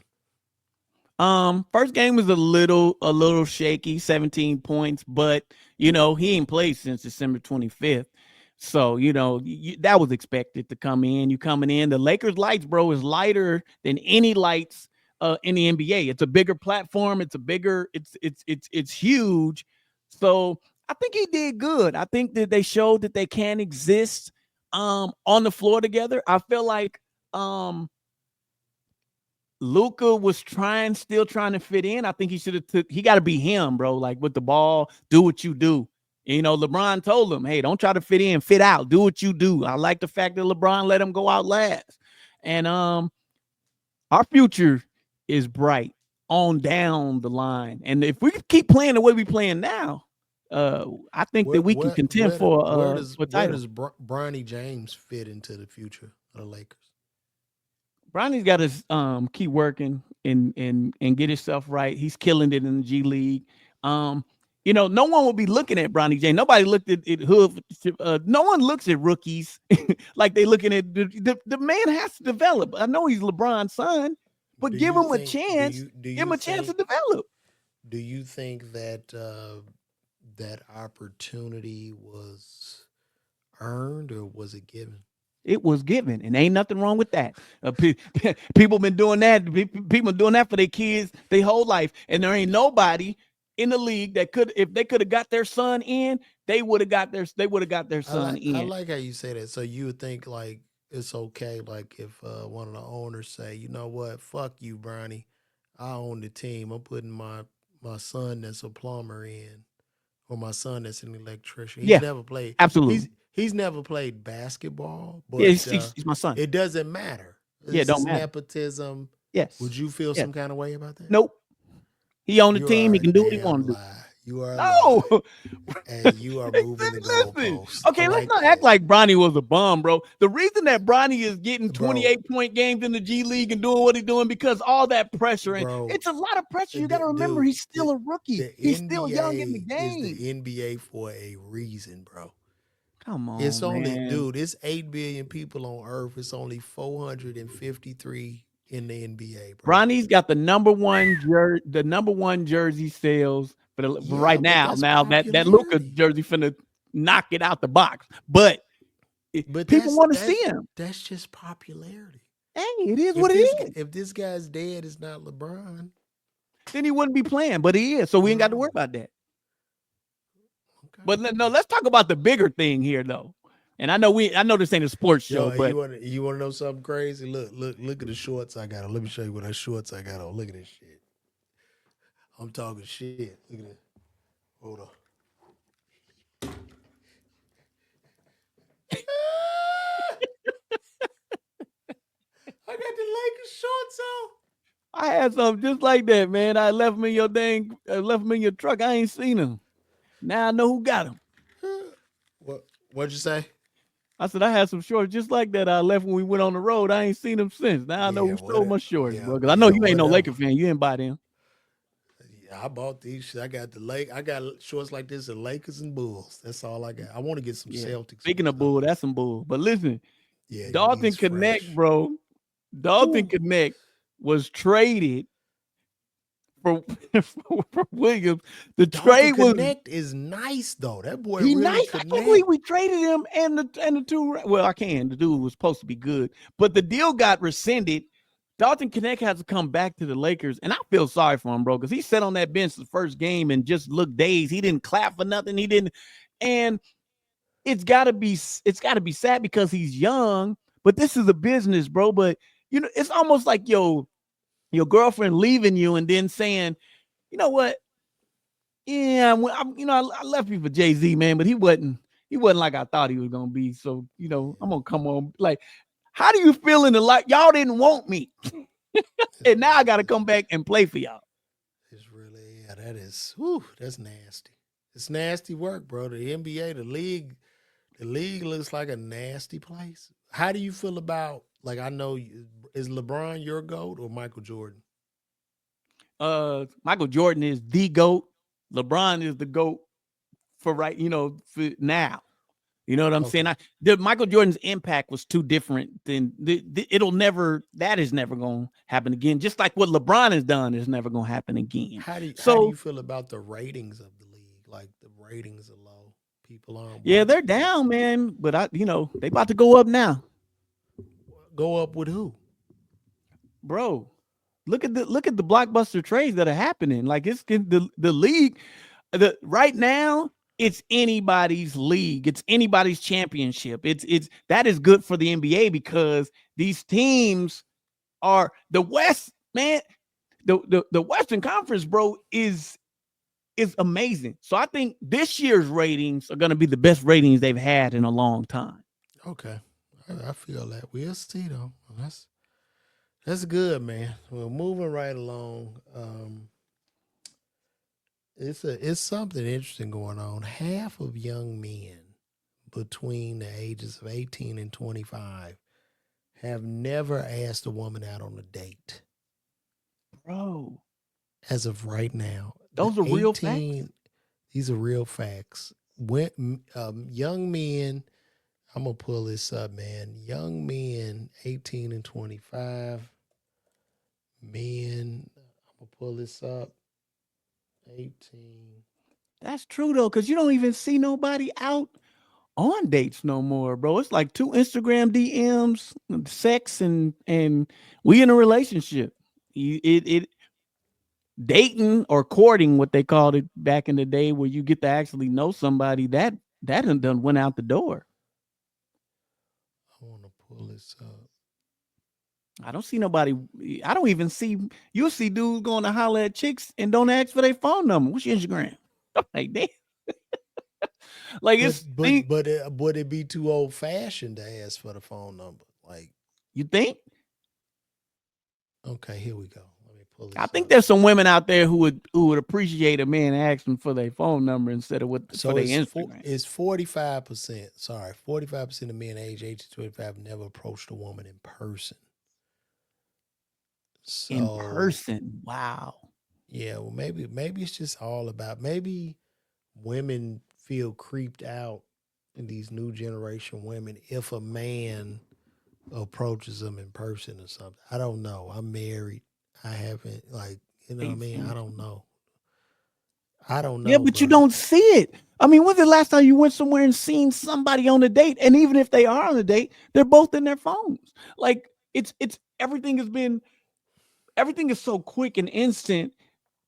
First game was a little shaky, 17 points, but he ain't played since December 25th. So, that was expected to come in. You coming in, the Lakers lights, bro, is lighter than any lights in the NBA. It's a bigger platform. It's huge. So I think he did good. I think that they showed that they can exist on the floor together. I feel like Luka was still trying to fit in. I think he should have he got to be him, bro. Like with the ball, do what you do. And, LeBron told him, hey, don't try to fit in, fit out, do what you do. I like the fact that LeBron let him go out last. And our future is bright on down the line. And if we keep playing the way we playing now, I think that we can contend for a title. Bronny James fit into the future of the Lakers? Bronny's got to keep working and get himself right. He's killing it in the G League. No one will be looking at Bronny James. Nobody looked at Hood. No one looks at rookies like they looking at the man has to develop. I know he's LeBron's son, but give him a chance. Give him a chance to develop. Do you think that that opportunity was earned or was it given? It was given, and ain't nothing wrong with that. People been doing that. People doing that for their kids their whole life, and there ain't nobody in the league that could, if they could have got their son in, they would have got their son in. I like how you say that. So you would think like it's okay, like if one of the owners say, you know what, fuck you, Bronny, I own the team. I'm putting my son that's a plumber in, or my son that's an electrician. He's never played. Absolutely. He's never played basketball, but he's my son. It doesn't matter. It don't matter. Nepotism. Yes. Would you feel some kind of way about that? Nope. He on the team. He can do what he want to do. You are no, and you are moving the goalposts. Okay, let's not act like Bronny was a bum, bro. The reason that Bronny is getting 28-point games in the G League and doing what he's doing because all that pressure, and it's a lot of pressure. You got to remember, he's still a rookie. He's still young in the game. It's the NBA for a reason, bro. Come on, it's only, man. dude. It's 8 billion people on Earth. It's only 453 in the NBA, bro. Bronny's got the number one jersey sales for right now. Now that Luka jersey finna knock it out the box, but people want to see him. That's just popularity. Hey, it is what it is. If this guy's dead, it's not LeBron. Then he wouldn't be playing, but he is. So we ain't got to worry about that. Okay. But no, let's talk about the bigger thing here, though. And I know this ain't a sports show, but you want to know something crazy? Look at the shorts I got on. Let me show you what the shorts I got on. Look at this shit. I'm talking shit. Look at it. Hold on. I got the Lakers shorts on. I had something just like that, man. I left them in your left them in your truck. I ain't seen them. Now I know who got them. What'd you say? I said I had some shorts just like that. I left when we went on the road. I ain't seen them since. Now I know who stole my shorts, bro. Because I know you ain't no Laker fan. You didn't buy them. Yeah, I bought these. I got I got shorts like this at Lakers and Bulls. That's all I got. I want to get some Celtics. Speaking of Bull, that's some Bull. But listen, Dalton Connect, fresh. Bro. Dalton Connect was traded for Williams. The trade Connect is nice though. That boy he really nice. I can't believe we traded him and the two. Well, I can. The dude was supposed to be good, but the deal got rescinded. Dalton Connect has to come back to the Lakers, and I feel sorry for him, bro, because he sat on that bench the first game and just looked dazed. He didn't clap for nothing. He didn't, and it's gotta be sad because he's young. But this is a business, bro. But it's almost like your girlfriend leaving you and then saying, you know what? Yeah, I left you for Jay-Z, man, but he wasn't like I thought he was gonna be. So I'm gonna come on. Like, how do you feel in the light? Y'all didn't want me, and now I got to come back and play for y'all. It's really that's nasty. It's nasty work, bro. The NBA, the league looks like a nasty place. How do you feel about? Like, I know, is LeBron your GOAT or Michael Jordan? Michael Jordan is the GOAT. LeBron is the GOAT for for now. You know what I'm saying? Michael Jordan's impact was too different than that is never going to happen again. Just like what LeBron has done is never going to happen again. How do you feel about the ratings of the league? Like, the ratings are low. People aren't. Yeah, they're down, man. But they about to go up now. Go up with who? Bro, look at the blockbuster trades that are happening. Like, it's the league. Right now, it's anybody's league. It's anybody's championship. That is good for the NBA because these teams are the West. man, the Western Conference, bro, is amazing. So I think this year's ratings are going to be the best ratings they've had in a long time. Okay, I feel that. We'll see though. That's good, man. Well, moving right along. It's something interesting going on. Half of young men between the ages of 18 and 25 have never asked a woman out on a date. Bro, As of right now, the those are real facts. 18, these are real facts. When young men, I'm gonna pull this up, man. Young men, 18 and 25, men. I'm gonna pull this up. 18. That's true though, because you don't even see nobody out on dates no more, bro. It's like 2 Instagram DMs, sex, and we in a relationship. It dating or courting, what they called it back in the day, where you get to actually know somebody, that done went out the door. I want to pull this up. I don't see nobody. I don't even see. You'll see dudes going to holler at chicks and don't ask for their phone number. What's your Instagram? I'm like, damn. Like it's Would it be too old fashioned to ask for the phone number? Like, you think? Okay, here we go. Let me pull this. I think there's some women out there who would appreciate a man asking for their phone number instead of for their Instagram. It's 45%. Sorry, 45% of men age 18 to 25 never approached a woman in person. So, in person, wow. Yeah, well, maybe it's just all about, maybe women feel creeped out in these new generation women if a man approaches them in person or something. I don't know. I'm married. I haven't, like, you know what I mean? I don't know. Yeah, but bro. you don't see it. I mean, when's the last time you went somewhere and seen somebody on a date? And even if they are on a date, they're both in their phones. Like it's everything is so quick and instant.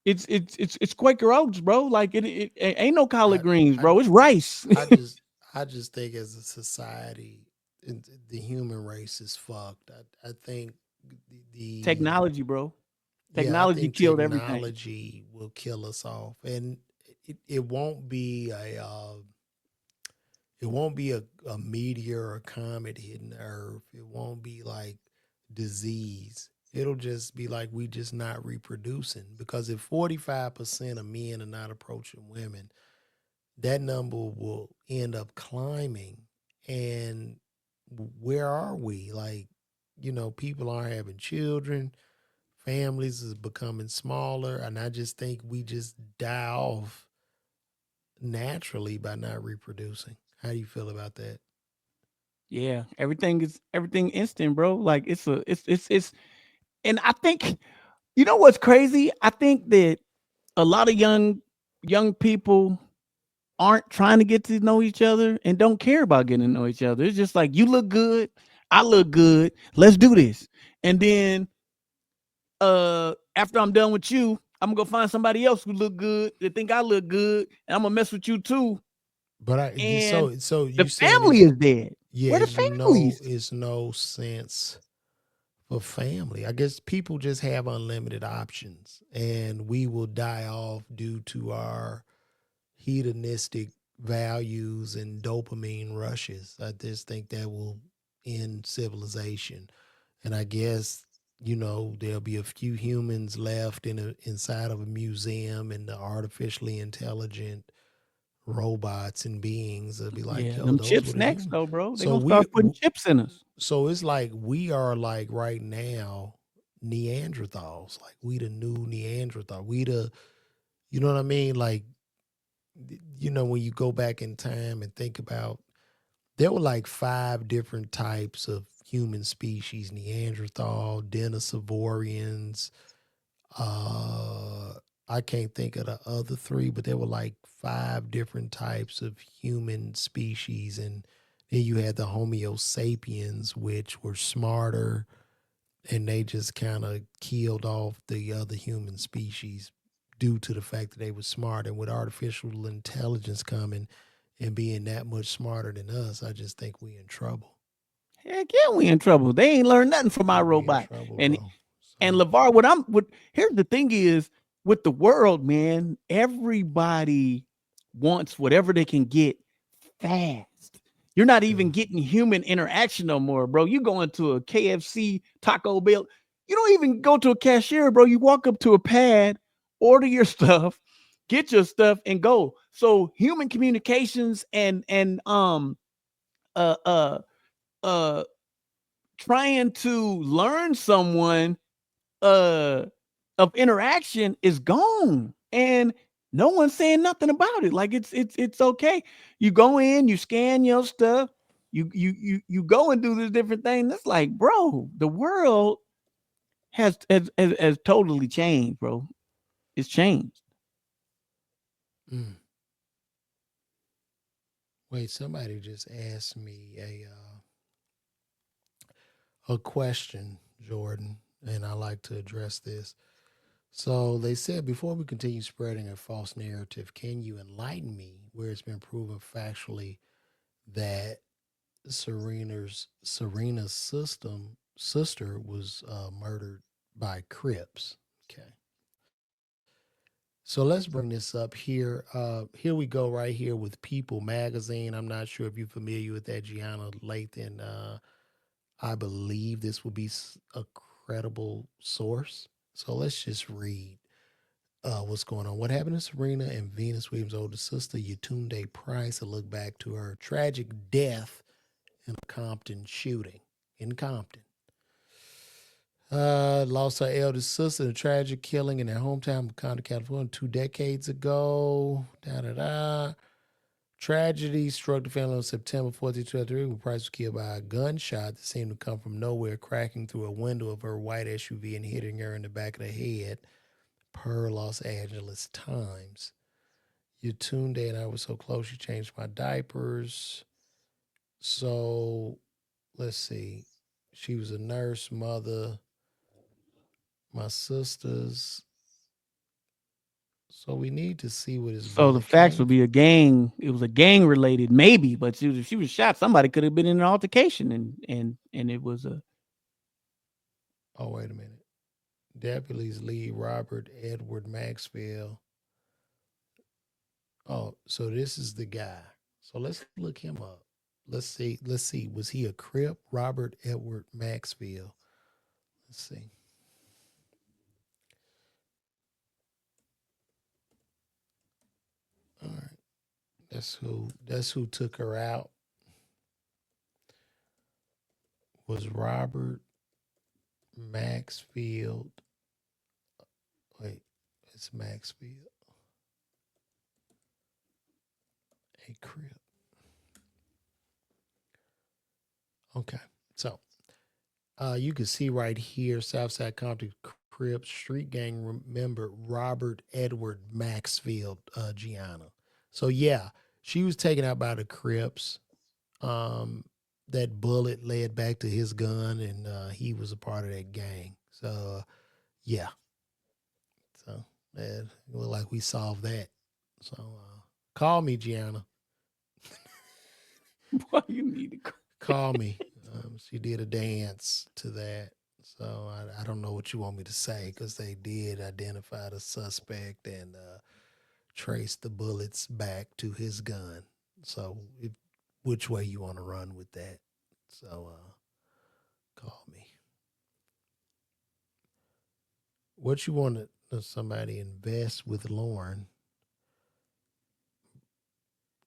It's Quaker Oats, bro. Like it ain't no collard greens, bro. It's rice. I just think as a society, the human race is fucked. I think the technology, bro. Technology killed everything. Technology will kill us off, and it won't be a meteor or a comet hitting the earth. It won't be like disease. It'll just be like we just not reproducing, because if 45% of men are not approaching women, that number will end up climbing. And where are we? Like, people aren't having children. Families is becoming smaller. And I just think we just die off naturally by not reproducing. How do you feel about that? Yeah, everything instant, bro. Like it's and I think, you know what's crazy? I think that a lot of young people aren't trying to get to know each other and don't care about getting to know each other. It's just like, you look good, I look good, let's do this. And then after I'm done with you, I'm gonna go find somebody else who look good, that think I look good, and I'm gonna mess with you too. But so you the family is dead. Yeah, Where the families? it's no sense for family. I guess people just have unlimited options, and we will die off due to our hedonistic values and dopamine rushes. I just think that will end civilization. And I guess, there'll be a few humans left inside of a museum, and the artificially intelligent robots and beings will be like, Yeah, yo, them those chips were the next humans. though, bro. They So gonna start putting chips in us. So it's like we are, like, right now, Neanderthals. Like, we the new Neanderthal. We the, you know what I mean? Like, when you go back in time and think about, there were like 5 different types of human species: Neanderthal, Denisovorians. I can't think of the other 3, but there were like 5 different types of human species. And then you had the Homo sapiens, which were smarter, and they just kind of killed off the other human species due to the fact that they were smart. And with artificial intelligence coming and being that much smarter than us, I just think we in trouble. Heck yeah, we in trouble. They ain't learned nothing from our robot. Trouble, And bro. And LaVar, here's the thing is with the world, man, everybody wants whatever they can get fast. You're not even getting human interaction no more, bro. You go into a KFC, Taco Bell. You don't even go to a cashier, bro. You walk up to a pad, order your stuff, get your stuff, and go. So human communications and uh uh uh trying to learn someone uh of interaction is gone, and no one's saying nothing about it. Like it's okay. You go in, you scan your stuff, you go and do this different thing. That's like, bro, the world has totally changed, bro. It's changed. Mm. Wait, somebody just asked me a question, Jordan, and I like to address this. So they said, before we continue spreading a false narrative, can you enlighten me where it's been proven factually that Serena's sister was murdered by Crips? Okay. So let's bring this up here. Here we go right here with People Magazine. I'm not sure if you're familiar with that, Gianna Lathan. I believe this will be a credible source. So let's just read what's going on. What happened to Serena and Venus Williams' older sister, Yetunde Price, a look back to her tragic death in a Compton shooting. In Compton. Lost her eldest sister in a tragic killing in their hometown of Compton, California, 2 decades ago. Da da da. Tragedy struck the family on September 14, 2003, when Price was killed by a gunshot that seemed to come from nowhere, cracking through a window of her white SUV and hitting her in the back of the head, per Los Angeles Times. Yetunde and I were so close, she changed my diapers. So, let's see. She was a nurse, mother, my sisters. So we need to see what his So the bullet facts came would be from. a gang. It was a gang related, maybe, but if she was shot, somebody could have been in an altercation, and it was a. Oh, wait a minute. Deputies lead Robert Edward Maxwell. Oh, so this is the guy. So let's look him up. Let's see. Let's see. Was he a Crip? Robert Edward Maxwell. Let's see. All right. That's who took her out. Was Robert Maxfield. Wait, it's Maxfield. A Crip. Okay. So you can see right here, Southside Compton Crip Street Gang member Robert Edward Maxfield, Gianna. So yeah, she was taken out by the Crips. Um, that bullet led back to his gun, and he was a part of that gang. So yeah, so it looked like we solved that. So call me, Gianna. Why you need to go? Call me. She did a dance to that. So I don't know what you want me to say because they did identify the suspect and trace the bullets back to his gun. So which way you want to run with that? So call me. What you want to somebody invest with Lauren?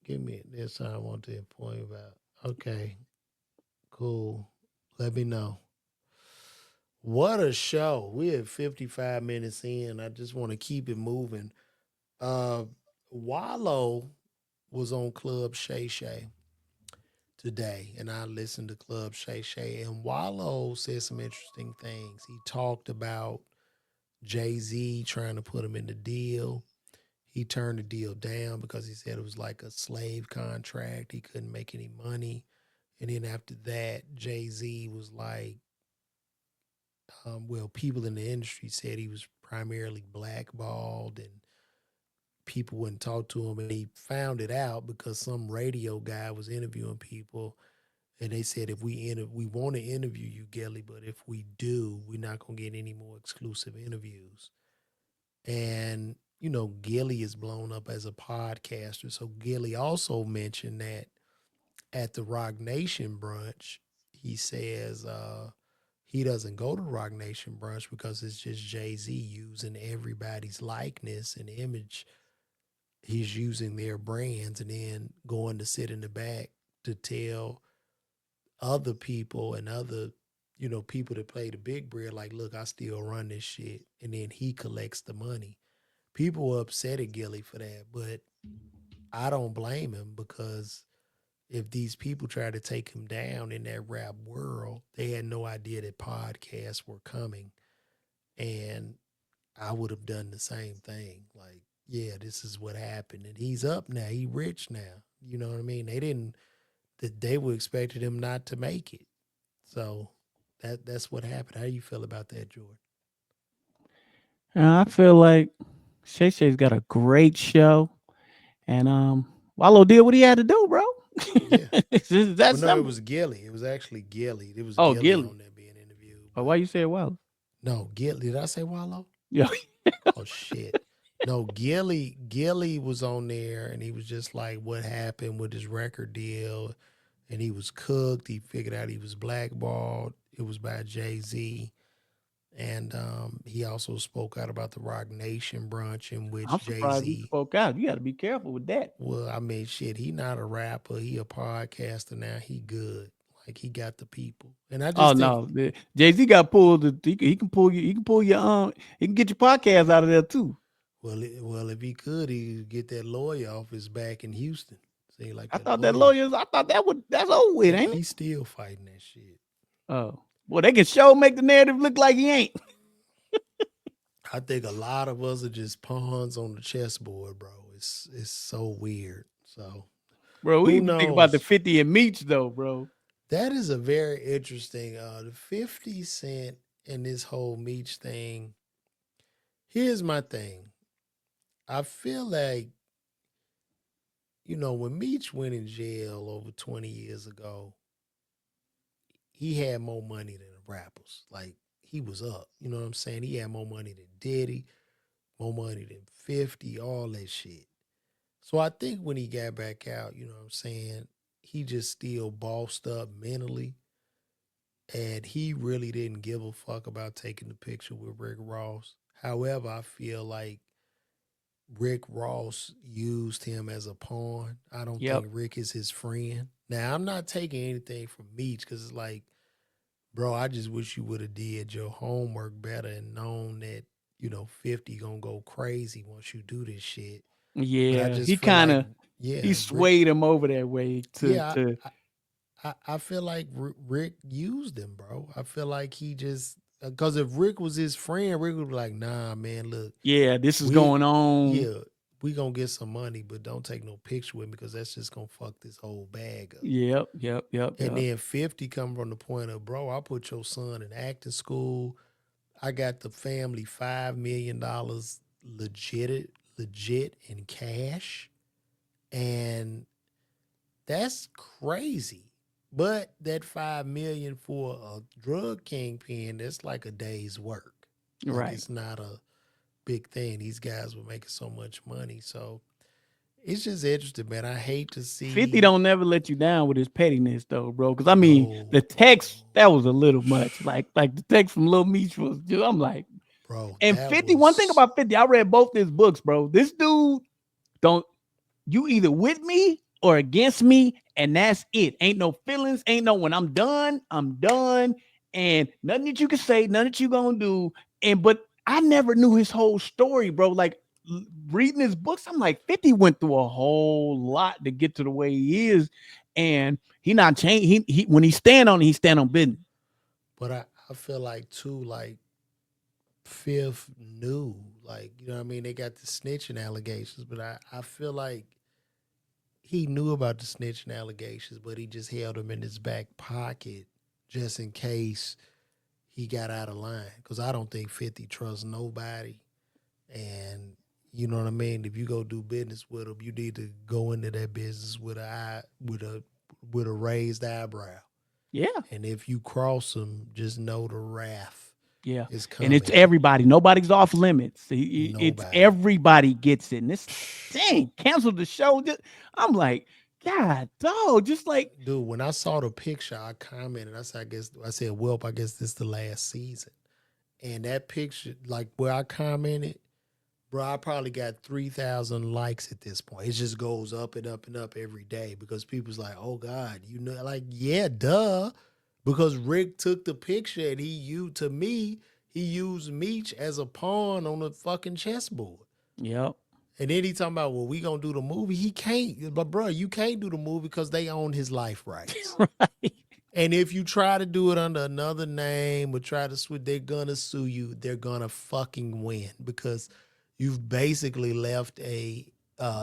Give me this. I want to inform you about. Okay, cool. Let me know. What a show. We're 55 minutes in. I just want to keep it moving. Uh Wallow was on Club Shay Shay today, and I listened to Club Shay Shay, and Wallow said some interesting things. He talked about Jay-Z trying to put him in the deal. He turned the deal down because he said it was like a slave contract. He couldn't make any money. And then after that, Jay-Z was like, well, people in the industry said he was primarily blackballed and people wouldn't talk to him. And he found it out because some radio guy was interviewing people. And they said if we want to interview you, Gilly, but if we do, we're not gonna get any more exclusive interviews. And Gilly is blown up as a podcaster. So Gilly also mentioned that at the Rock Nation brunch, he says he doesn't go to Rock Nation brunch because it's just Jay-Z using everybody's likeness and image. He's using their brands and then going to sit in the back to tell other people and other people that play the big bread, like, look, I still run this shit. And then he collects the money. People were upset at Gilly for that, but I don't blame him, because if these people try to take him down in that rap world, they had no idea that podcasts were coming. And I would have done the same thing. Like, yeah, this is what happened. And he's up now. He rich now. You know what I mean? They were expecting him not to make it. So that's what happened. How do you feel about that, Jordan? I feel like Shay Shay's got a great show, and Wallow did what he had to do, bro. Yeah. It's just that Well, no, it simple. was Gilly. It was actually Gilly. It was Oh, Gilly Gilly. on there being interviewed. Oh, But why you say Wallow? no, Gilly. Did I say Wallow? Yeah. Oh shit. No, Gilly was on there, and he was just like, what happened with his record deal, and he was cooked. He figured out he was blackballed. It was by Jay-Z. And he also spoke out about the Rock Nation brunch, in I'm which surprised he Jay-Z, spoke out. You got to be careful with that. well, I mean, shit, he not a rapper. He a podcaster now. He good. Like, he got the people. And I Oh just think, no, Jay Z got pulled. He can pull you. He can pull your He can get your podcast out of there too. well, if he could, he'd get that lawyer off his back in Houston. See, like I that thought that lawyer, lawyers. I thought that's over with, ain't it? he's still fighting that shit. Oh, well, they can show make the narrative look like he ain't. I think a lot of us are just pawns on the chessboard, bro. It's so weird. So Bro, we who even think about the knows? 50 and Meech though, bro. That is a very interesting. The 50 Cent and this whole Meech thing. Here's my thing. I feel like when Meech went in jail over 20 years ago, he had more money than the rappers. Like, he was up. You know what I'm saying? He had more money than Diddy, more money than 50, all that shit. So I think when he got back out, you know what I'm saying, he just still bossed up mentally. And he really didn't give a fuck about taking the picture with Rick Ross. However, I feel like Rick Ross used him as a pawn. I don't Yep. think Rick is his friend. Now, I'm not taking anything from Meech, because it's like, bro, I just wish you would have did your homework better and known that, 50 gonna go crazy once you do this shit. But I Yeah, just he feel like, kind of he yeah, Rick, swayed him over that way yeah, to I feel like Rick used him, bro. I feel like he just, because if Rick was his friend, Rick would be like, nah, man, look, yeah, this is we, going on. yeah, we gonna get some money, but don't take no picture with me, because that's just gonna fuck this whole bag up. Yep, yep, yep, And yep. then 50 come from the point of, bro, I put your son in acting school. I got the family $5 million legit in cash. And that's crazy. But that 5 million for a drug kingpin, that's like a day's work. Like, Right. it's not a big thing. These guys were making so much money. So it's just interesting, man. I hate to 50 see, don't never let you down with his pettiness though, bro. Because I mean, no, the text that was a little much. Like the text from Lil Meech was just, I'm like, bro, and that 50, one thing was, about 50, I read both his books, bro. This dude don't you either with me or against me, and that's it. Ain't no feelings, ain't no when I'm done, and nothing that you can say, nothing that you gonna do. And but I never knew his whole story, bro. Like reading his books, I'm like, 50 went through a whole lot to get to the way he is, and he not changed. He when he stand on business. but I feel like too, like, Fifth knew, like, you know what I mean? They got the snitching allegations, but I feel like he knew about the snitching allegations, but he just held them in his back pocket just in case he got out of line. Because I don't think 50 trusts nobody. And you know what I mean? If you go do business with him, you need to go into that business with a with a raised eyebrow. Yeah. And if you cross them, just know the wrath Yeah. is And coming. it's everybody. Nobody's off limits. It's Nobody. everybody gets it. And it's dang, cancel the show. I'm like, God, dog, just like, dude, when I saw the picture, I commented. I said, Welp, I guess this is the last season. And that picture, like where I commented, bro, I probably got 3,000 likes at this point. It just goes up and up and up every day because people's like, oh God, you know, like, yeah, duh. Because Rick took the picture and he used Meech as a pawn on the fucking chessboard. yep. And then he talking about, well, we gonna do the movie. He can't, but bro, you can't do the movie because they own his life rights. Right. And if you try to do it under another name or try to switch, they're gonna sue you. They're gonna fucking win because you've basically left a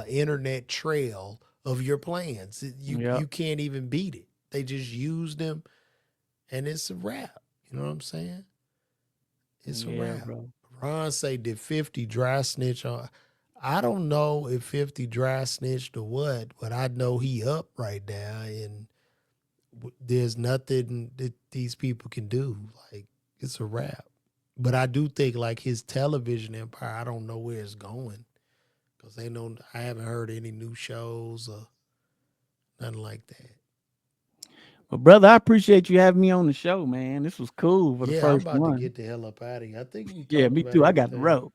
internet trail of your plans. You can't even beat it. They just used them, and it's a wrap. You know what I'm saying? It's a wrap. Bro. Ron say, did 50 dry snitch on? I don't know if 50 dry snitched or what, but I know he up right now, and there's nothing that these people can do. Like, it's a wrap. But I do think, like, his television empire, I don't know where it's going. Because I haven't heard any new shows or nothing like that. Well, brother, I appreciate you having me on the show, man. This was cool for the first I'm about one. to get the hell up out of here. I think we Yeah, me too. I got the rope.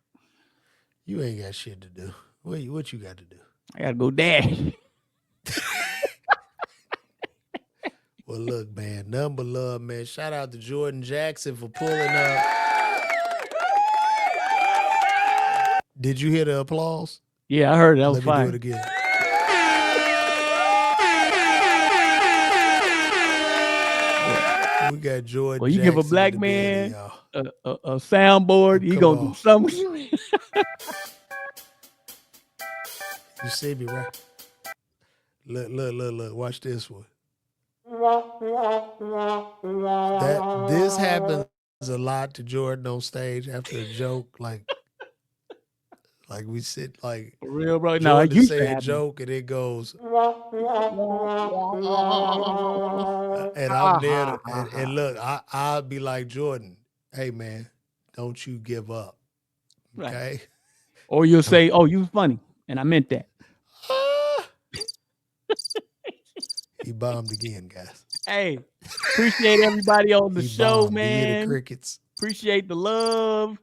You ain't got shit to do. What you got to do? I got to go dash. Well, look, man, nothing but love, man. Shout out to Jordan Jackson for pulling up. Did you hear the applause? Yeah, I heard that was fire. Let me do it again. We got Jordan. Well, you Jackson give a black man a soundboard, he gonna do something. You see me, right? Look. Watch this one. This happens a lot to Jordan on stage after a joke, like we sit like for real, bro. No, you say a joke and it goes, and I'm there, and look, I'll be like, Jordan, hey man, don't you give up, okay? Right. Or you'll say, oh, you was funny, and I meant that. He bombed again, guys. Hey, appreciate everybody on the show, man. The crickets. Appreciate the love.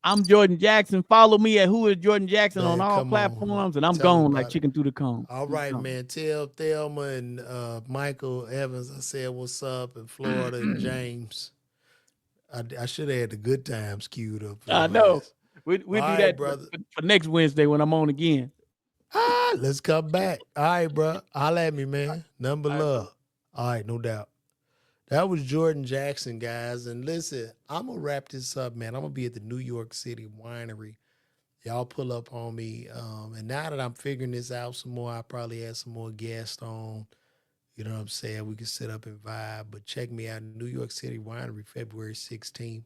I'm Jordan Jackson. Follow me at Who is Jordan Jackson on all platforms, and I'm going like chicken through the cone. All right, man. Tell Thelma and Michael Evans I said what's up in Florida and James. I should have had the good times queued up. I know. We'll do that, brother, for next Wednesday when I'm on again. Let's come back. All right, bro. Holla at me, man. Number love. All right, no doubt. That was Jordan Jackson, guys. And listen, I'm going to wrap this up, man. I'm going to be at the New York City Winery. Y'all pull up on me. And now that I'm figuring this out some more, I'll probably add some more guests on. You know what I'm saying? We can sit up and vibe. But check me out, New York City Winery, February 16th.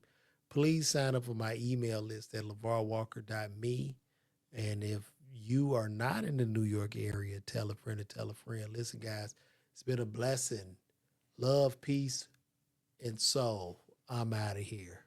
Please sign up for my email list at LaVarWalker.me. And if you are not in the New York area, tell a friend to tell a friend. Listen, guys, it's been a blessing. Love, peace, and soul. I'm out of here.